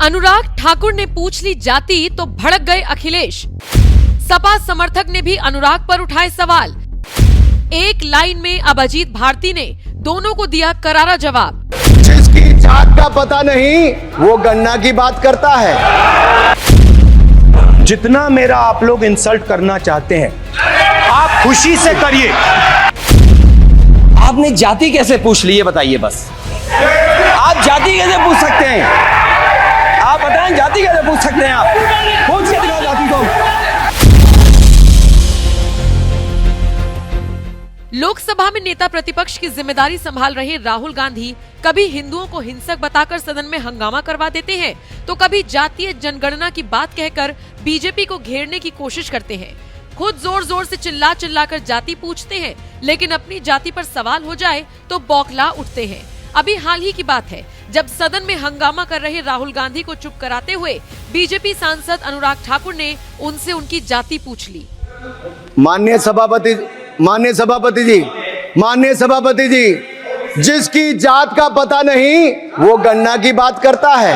अनुराग ठाकुर ने पूछ ली जाति तो भड़क गए अखिलेश। सपा समर्थक ने भी अनुराग पर उठाए सवाल। एक लाइन में अब अजीत भारती ने दोनों को दिया करारा जवाब। जिसकी जात का पता नहीं वो गन्ना की बात करता है। जितना मेरा आप लोग इंसल्ट करना चाहते हैं आप खुशी से करिए। आपने जाति कैसे पूछ ली ये बताइए बस। आप जाति कैसे पूछ सकते हैं? आप बताएं जाति कैसे पूछ सकते हैं? आप पूछ के दिखाओ जाति को। लोकसभा में नेता प्रतिपक्ष की जिम्मेदारी संभाल रहे राहुल गांधी कभी हिंदुओं को हिंसक बताकर सदन में हंगामा करवा देते हैं तो कभी जातीय जनगणना की बात कहकर बीजेपी को घेरने की कोशिश करते हैं। खुद जोर जोर से चिल्ला कर जाति पूछते हैं, लेकिन अपनी जाति पर सवाल हो जाए तो बौखला उठते हैं। अभी हाल ही की बात है जब सदन में हंगामा कर रहे राहुल गांधी को चुप कराते हुए बीजेपी सांसद अनुराग ठाकुर ने उनसे उनकी जाति पूछ ली। माननीय सभापति जी, जिसकी जात का पता नहीं वो गन्ना की बात करता है।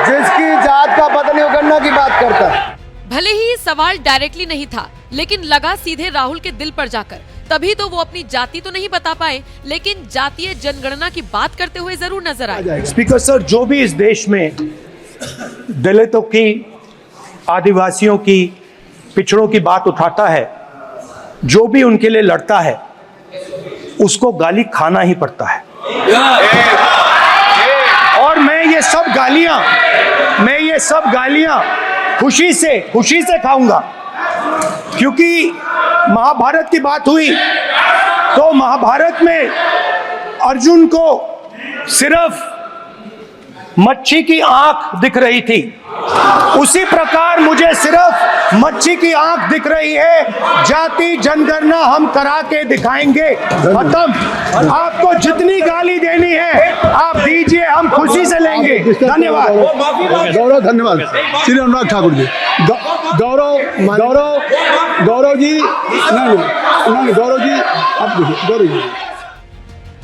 जिसकी जात का पता नहीं वो गन्ना की बात करता है। भले ही सवाल डायरेक्टली नहीं था, लेकिन लगा सीधे राहुल के दिल पर जाकर। तभी तो वो अपनी जाति तो नहीं बता पाए, लेकिन जातीय जनगणना की बात करते हुए जरूर नजर आए। स्पीकर सर, जो भी इस देश में दलितों की, आदिवासियों की, पिछड़ों की बात उठाता है, जो भी उनके लिए लड़ता है, उसको गाली खाना ही पड़ता है। और मैं ये सब गालियां खुशी से खाऊंगा, क्योंकि महाभारत की बात हुई तो महाभारत में अर्जुन को सिर्फ मच्छी की आंख दिख रही थी, उसी प्रकार मुझे सिर्फ मच्छी की आंख दिख रही है। जाति जनगणना हम करा के दिखाएंगे। खत्म। आपको जितनी गाली देनी है आप दीजिए, हम खुशी से लेंगे। धन्यवाद। गौरव, धन्यवाद श्री अनुराग ठाकुर जी। गौरव जी, गौरव जी, आप देखिए, गौरव जी।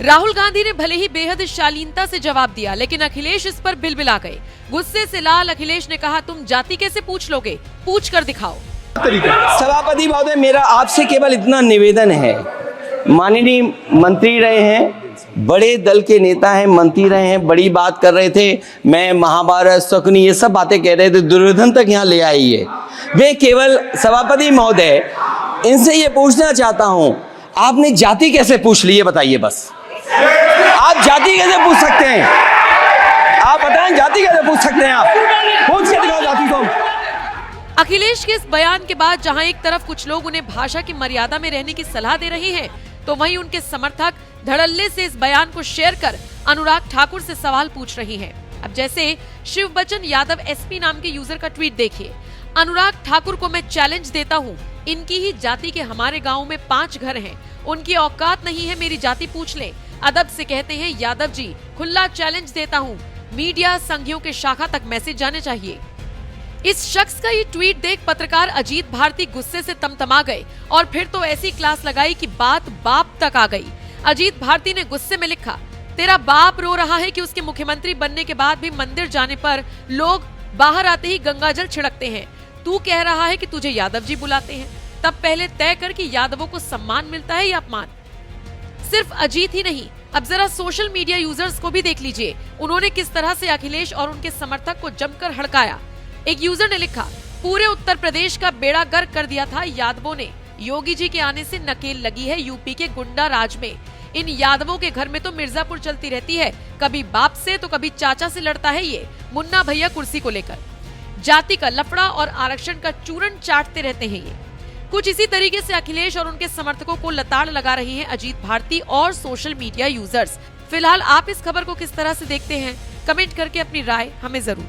राहुल गांधी ने भले ही बेहद शालीनता से जवाब दिया, लेकिन अखिलेश इस पर बिलबिला गए। गुस्से से लाल अखिलेश ने कहा, तुम जाति कैसे पूछ लोगे, पूछ कर दिखाओ। सभापति महोदय, मेरा आपसे केवल इतना निवेदन है, माननीय मंत्री रहे हैं, बड़े दल के नेता हैं, मंत्री रहे हैं, बड़ी बात कर रहे थे, मैं महाभारत, शकुनी, ये सब बातें कह रहे थे, दुर्योधन तक यहाँ ले आइए। वे केवल सभापति महोदय, इनसे ये पूछना चाहता हूँ, आपने जाति कैसे पूछ ली ये बताइए बस। आप जाति कैसे पूछ सकते हैं? आप बताएं जाति कैसे पूछ सकते हैं? आप पूछ के दिखाओ जाति को। अखिलेश के इस बयान के बाद जहां एक तरफ कुछ लोग उन्हें भाषा की मर्यादा में रहने की सलाह दे रहे हैं, तो वहीं उनके समर्थक धड़ल्ले से इस बयान को शेयर कर अनुराग ठाकुर से सवाल पूछ रही हैं। अब जैसे शिव बचन यादव एसपी नाम के यूजर का ट्वीट देखिए। अनुराग ठाकुर को मैं चैलेंज देता हूँ, इनकी ही जाति के हमारे गाँव में 5 घर हैं, उनकी औकात नहीं है मेरी जाति पूछ ले। अदब से कहते हैं यादव जी, खुला चैलेंज देता हूँ, मीडिया संघियों के शाखा तक मैसेज जाने चाहिए। इस शख्स का ये ट्वीट देख पत्रकार अजीत भारती गुस्से से तमतमा गए और फिर तो ऐसी क्लास लगाई कि बात बाप तक आ गई। अजीत भारती ने गुस्से में लिखा, तेरा बाप रो रहा है कि उसके मुख्यमंत्री बनने के बाद भी मंदिर जाने पर लोग बाहर आते ही गंगाजल छिड़कते हैं। तू कह रहा है कि तुझे यादव जी बुलाते हैं, तब पहले तय कर कि यादवों को सम्मान मिलता है या अपमान। सिर्फ अजीत ही नहीं, अब जरा सोशल मीडिया यूजर्स को भी देख लीजिए, उन्होंने किस तरह से अखिलेश और उनके समर्थक को जमकर हड़काया। एक यूजर ने लिखा, पूरे उत्तर प्रदेश का बेड़ा गर्क कर दिया था यादवों ने, योगी जी के आने से नकेल लगी है यूपी के गुंडा राज में। इन यादवों के घर में तो मिर्जापुर चलती रहती है, कभी बाप से तो कभी चाचा से लड़ता है ये मुन्ना भैया कुर्सी को लेकर। जाति का लफड़ा और आरक्षण का चूरन चाटते रहते हैं ये। कुछ इसी तरीके से अखिलेश और उनके समर्थकों को लताड़ लगा रही हैं अजीत भारती और सोशल मीडिया यूजर्स। फिलहाल आप इस खबर को किस तरह से देखते हैं, कमेंट करके अपनी राय हमें जरूर